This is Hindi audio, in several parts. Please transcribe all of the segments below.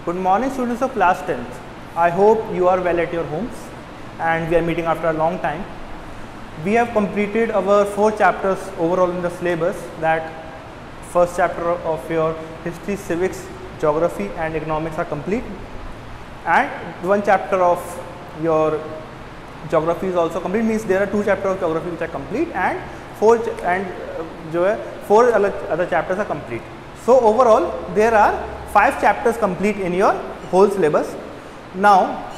Good morning, students of class 10th. I hope you are well at your homes and we are meeting after a long time. We have completed our 4 chapters overall in the syllabus. That first chapter of your history, civics, geography and economics are complete, and 1 chapter of your geography is also complete. Means there are 2 chapters of geography which are complete and 4 other chapters are complete. So overall there are 5 chapters complete in your whole syllabus. Now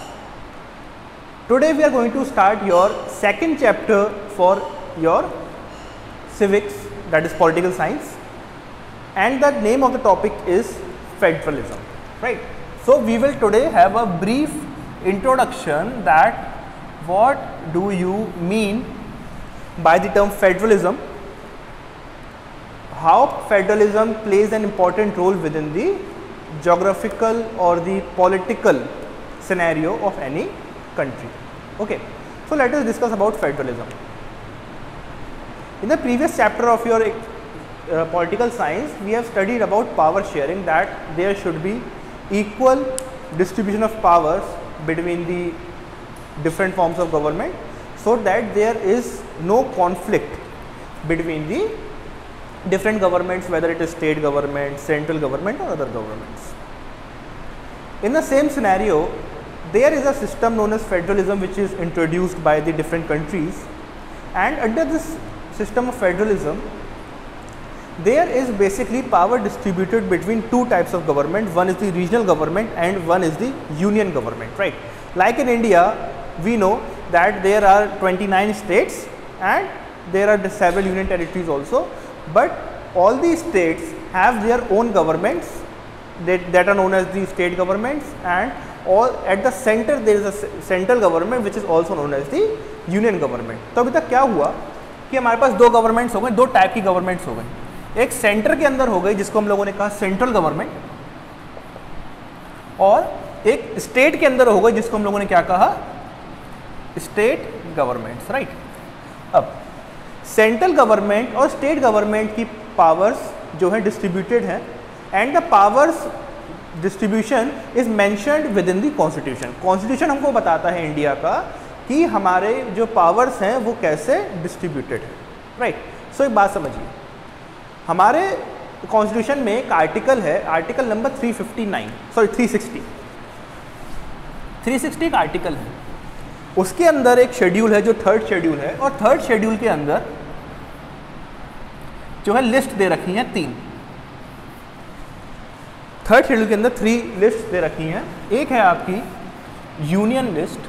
today we are going to start your second chapter for your civics, that is political science, and the name of the topic is federalism, right? So we will today have a brief introduction that what do you mean by the term federalism, how federalism plays an important role within the geographical or the political scenario of any country. Okay, so let us discuss about federalism. In the previous chapter of your political science, we have studied about power sharing, that there should be equal distribution of powers between the different forms of government, so that there is no conflict between the different governments, whether it is state government, central government or other governments. In the same scenario, there is a system known as federalism which is introduced by the different countries, and under this system of federalism there is basically power distributed between 2 types of government. One is the regional government and one is the union government, right? Like in India, we know that there are 29 states and there are several union territories also, but all these states have their own governments that are known as the state governments, and all at the center there is a central government which is also known as the union government. तो अभी तक क्या हुआ कि हमारे पास 2 गवर्नमेंट्स हो गए, 2 टाइप की गवर्नमेंट्स हो गई. एक सेंटर के अंदर हो गई जिसको हम लोगों ने कहा सेंट्रल गवर्नमेंट, और एक स्टेट के अंदर हो गई जिसको हम लोगों ने क्या कहा, स्टेट गवर्नमेंट्स, राइट. अब सेंट्रल गवर्नमेंट और स्टेट गवर्नमेंट की पावर्स जो है डिस्ट्रीब्यूटेड है, and the powers distribution is mentioned with in the constitution. Constitution हमको बताता है इंडिया का कि हमारे जो पावर्स हैं वो कैसे डिस्ट्रीब्यूटेड है, राइट. सो एक बात समझिए, हमारे कॉन्स्टिट्यूशन में एक आर्टिकल है, आर्टिकल नंबर 360 एक आर्टिकल है. उसके अंदर एक शेड्यूल है जो 3rd शेड्यूल है, और 3rd शेड्यूल के अंदर जो है लिस्ट दे रखी हैं 3. 3rd शेड्यूल के अंदर 3 लिस्ट दे रखी हैं. एक है आपकी यूनियन लिस्ट,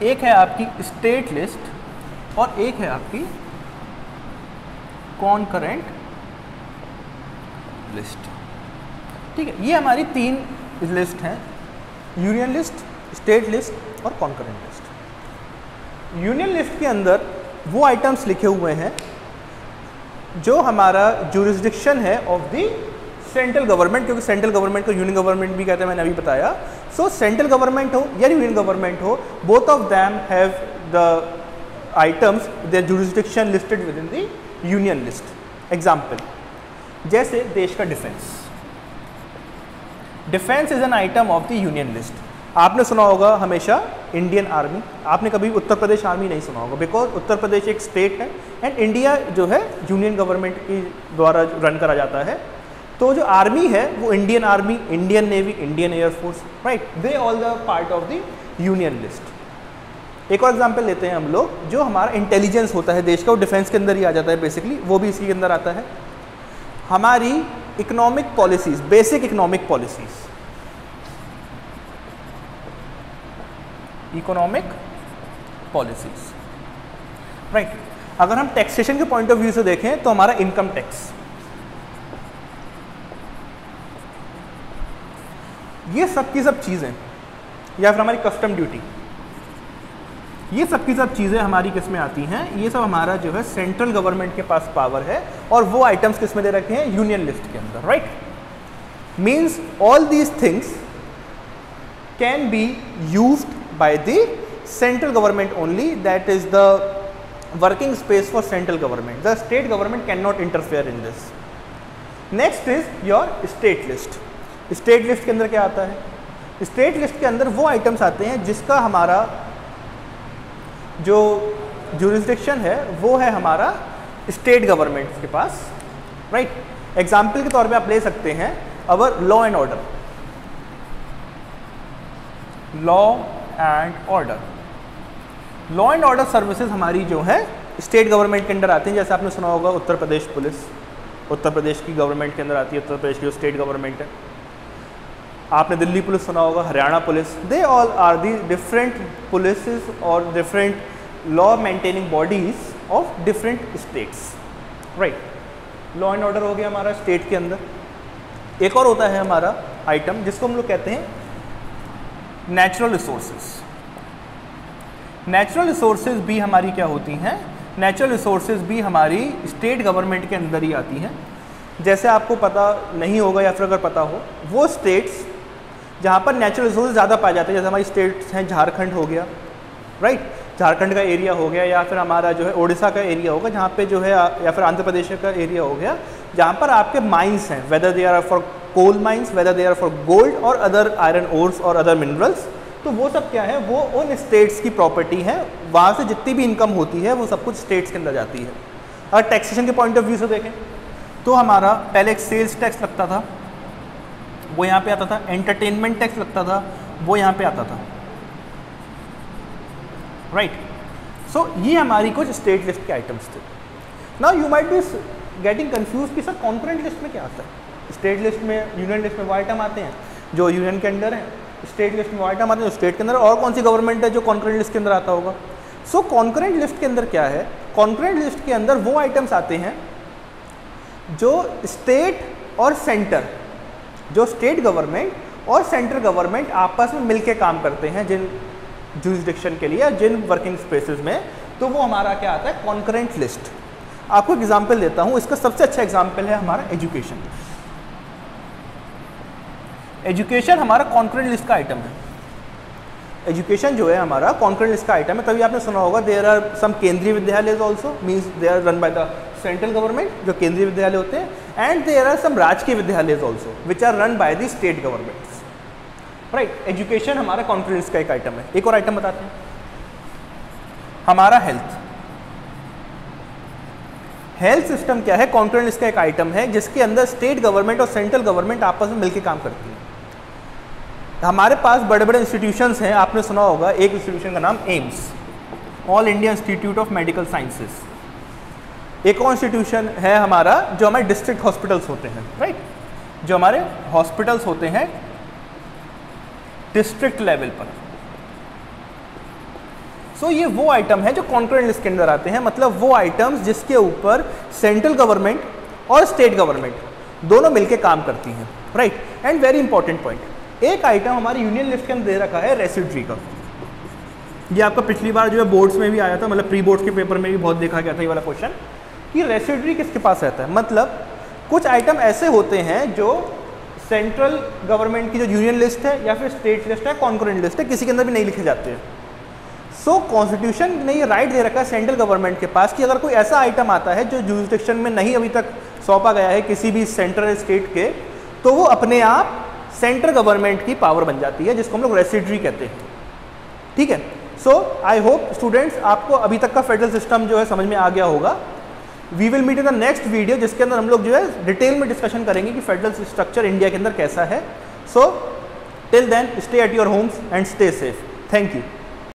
एक है आपकी स्टेट लिस्ट, और एक है आपकी कॉन्करेंट लिस्ट. ठीक है, ये हमारी 3 लिस्ट हैं, यूनियन लिस्ट, स्टेट लिस्ट और कॉन्करेंट लिस्ट. यूनियन लिस्ट के अंदर वो आइटम्स लिखे हुए हैं जो हमारा जुरिस्डिक्शन है ऑफ द सेंट्रल गवर्नमेंट, क्योंकि सेंट्रल गवर्नमेंट को यूनियन गवर्नमेंट भी कहते हैं, मैंने अभी बताया. सो सेंट्रल गवर्नमेंट हो या यूनियन गवर्नमेंट हो, both of them have the items their jurisdiction listed within the union list. Example, जैसे देश का defence. Defence is an item of the union list. आपने सुना होगा हमेशा इंडियन आर्मी, आपने कभी उत्तर प्रदेश आर्मी नहीं सुना होगा, बिकॉज उत्तर प्रदेश एक स्टेट है एंड इंडिया जो है यूनियन गवर्नमेंट के द्वारा रन करा जाता है. तो जो आर्मी है वो Indian army, Indian navy, Indian air force, right, they all the part of the union list. एक और एग्जांपल लेते हैं हम लोग, जो हमारा इंटेलिजेंस होता है देश का, वो डिफेंस के अंदर ही आ जाता है बेसिकली, वो भी इसी के अंदर आता है. हमारी economic policies, basic economic policies, economic policies, right. अगर हम टैक्सेशन के पॉइंट ऑफ व्यू से देखें तो हमारा इनकम टैक्स, ये सब की सब चीज़ें, या फिर हमारी कस्टम ड्यूटी, ये सब की सब चीज़ें हमारी किस में आती हैं, ये सब हमारा जो है सेंट्रल गवर्नमेंट के पास पावर है, और वो आइटम्स किस में दे रखे हैं, यूनियन लिस्ट के अंदर, right. Means all these things can be used by the central government only, that is the working space for central government. The state government cannot interfere in this. Next is your state list. State list के अंदर क्या आता है? स्टेट लिस्ट के अंदर वो आइटम्स आते हैं जिसका हमारा जो जुरिस्डिक्शन है वो है हमारा स्टेट गवर्नमेंट के पास, राइट। एग्जाम्पल के तौर पे आप ले सकते हैं our law and order, law and order. Law and order services हमारी जो है स्टेट गवर्नमेंट के अंदर आती हैं। जैसे आपने सुना होगा उत्तर प्रदेश पुलिस, उत्तर प्रदेश की गवर्नमेंट के अंदर आती है, उत्तर प्रदेश की जो स्टेट गवर्नमेंट है। आपने दिल्ली पुलिस सुना होगा, Haryana police, they all are the different polices और different law maintaining bodies of different states, right. लॉ एंड ऑर्डर हो गया हमारा स्टेट के अंदर। एक और होता है हमारा आइटम जिसको हम लोग कहते हैं नेचुरल रिसोर्सेज। नेचुरल रिसोर्सेज भी हमारी क्या होती हैं? नेचुरल रिसोर्सेज भी हमारी स्टेट गवर्नमेंट के अंदर ही आती हैं। जैसे आपको पता नहीं होगा या फिर अगर पता हो, वो स्टेट्स जहाँ पर नेचुरल रिसोर्सेज ज़्यादा पाए जाते हैं, जैसे हमारी स्टेट्स हैं, झारखंड हो गया, राइट, झारखंड का एरिया हो गया, या फिर हमारा जो है उड़ीसा का एरिया होगा जहाँ पे जो है, या फिर आंध्र प्रदेश का एरिया हो गया जहाँ पर आपके माइंस हैं, whether they are for coal mines, whether they are for gold और अदर आयरन ओर्स और अदर मिनरल्स। तो वो सब क्या है, वो उन स्टेट्स की प्रॉपर्टी है, वहाँ से जितनी भी इनकम होती है वो सब कुछ स्टेट्स के अंदर जाती है। अगर टैक्सेशन के पॉइंट ऑफ व्यू से देखें तो हमारा पहले एक सेल्स टैक्स लगता था, वो यहाँ पे आता था। एंटरटेनमेंट टैक्स लगता था, वो यहाँ पे आता था, राइट। सो ये हमारी कुछ स्टेट लिस्ट के आइटम्स थे। Now you might be getting confuse कि सर कॉन्करेंट लिस्ट में क्या आता है। स्टेट लिस्ट में, यूनियन लिस्ट में वो आइटम आते हैं जो यूनियन के अंदर है, स्टेट लिस्ट में वो आइटम आते हैं जो स्टेट के अंदर। और कौन सी गवर्नमेंट है जो कॉन्करेंट लिस्ट के अंदर आता होगा? सो कॉन्करेंट लिस्ट के अंदर क्या है? कॉन्करेंट लिस्ट के अंदर वो आइटम्स आते हैं जो स्टेट और सेंटर, जो स्टेट गवर्नमेंट और सेंट्रल गवर्नमेंट आपस में मिलके काम करते हैं जिन जुरिस्डिक्शन के लिए या जिन वर्किंग स्पेसेस में, तो वो हमारा क्या आता है? Concurrent list. आपको एग्जांपल देता हूं, इसका सबसे अच्छा एग्जांपल है हमारा एजुकेशन। एजुकेशन हमारा कॉन्करेंट लिस्ट का आइटम है। एजुकेशन जो है हमारा कॉन्करेंट लिस्ट का आइटम है। तभी आपने सुना होगा there are some Kendriya Vidyalaya also, means they are run by the central government, जो केंद्रीय विद्यालय होते हैं, एंड देयर आर सम राजकीय विद्यालय also which are run by the state governments, right. Education हमारा कॉन्करेंट लिस्ट का एक आइटम है। एक और आइटम बताते हैं, हमारा हेल्थ। हेल्थ सिस्टम क्या है? कॉन्करेंट लिस्ट का एक आइटम है जिसके अंदर स्टेट गवर्नमेंट और सेंट्रल गवर्नमेंट आपस में मिलकर काम करती है। हमारे पास बड़े बड़े इंस्टीट्यूशंस हैं, आपने सुना होगा एक इंस्टीट्यूशन का नाम AIIMS, all India institute of medical sciences. एक और इंस्टीट्यूशन है हमारा जो हमारे डिस्ट्रिक्ट हॉस्पिटल्स होते हैं, राइट, जो हमारे हॉस्पिटल्स होते हैं डिस्ट्रिक्ट लेवल पर। सो ये वो आइटम है जो कॉन्करेंट लिस्ट के अंदर आते हैं, मतलब वो आइटम्स जिसके ऊपर सेंट्रल गवर्नमेंट और स्टेट गवर्नमेंट दोनों मिलकर काम करती हैं, right. And very important point, एक आइटम हमारी यूनियन लिस्ट के अंदर दे रखा है रेसिड्री का। ये आपका पिछली बार जो है बोर्ड्स में भी आया था, मतलब प्री बोर्ड्स के पेपर में भी बहुत देखा गया था ये वाला क्वेश्चन कि रेसिड्री किसके पास रहता है। मतलब कुछ आइटम ऐसे होते हैं जो सेंट्रल गवर्नमेंट की जो यूनियन लिस्ट है या फिर स्टेट लिस्ट है, कॉन्करेंट लिस्ट है, किसी के अंदर भी नहीं लिखे जाते हैं। सो कॉन्स्टिट्यूशन ने ये राइट दे रखा है सेंट्रल गवर्नमेंट के पास कि अगर कोई ऐसा आइटम आता है जो जुरिस्डिक्शन में नहीं अभी तक सौंपा गया है किसी भी सेंट्रल स्टेट के, तो वो अपने आप सेंट्रल गवर्नमेंट की पावर बन जाती है, जिसको हम लोग रेसिड्री कहते हैं, ठीक है। सो आई होप स्टूडेंट्स आपको अभी तक का फेडरल सिस्टम जो है समझ में आ गया होगा। We will meet in the next video जिसके अंदर हम लोग जो है डिटेल में डिस्कशन करेंगे कि फेडरल स्ट्रक्चर इंडिया के अंदर कैसा है। So till then stay at your homes and stay safe. Thank you.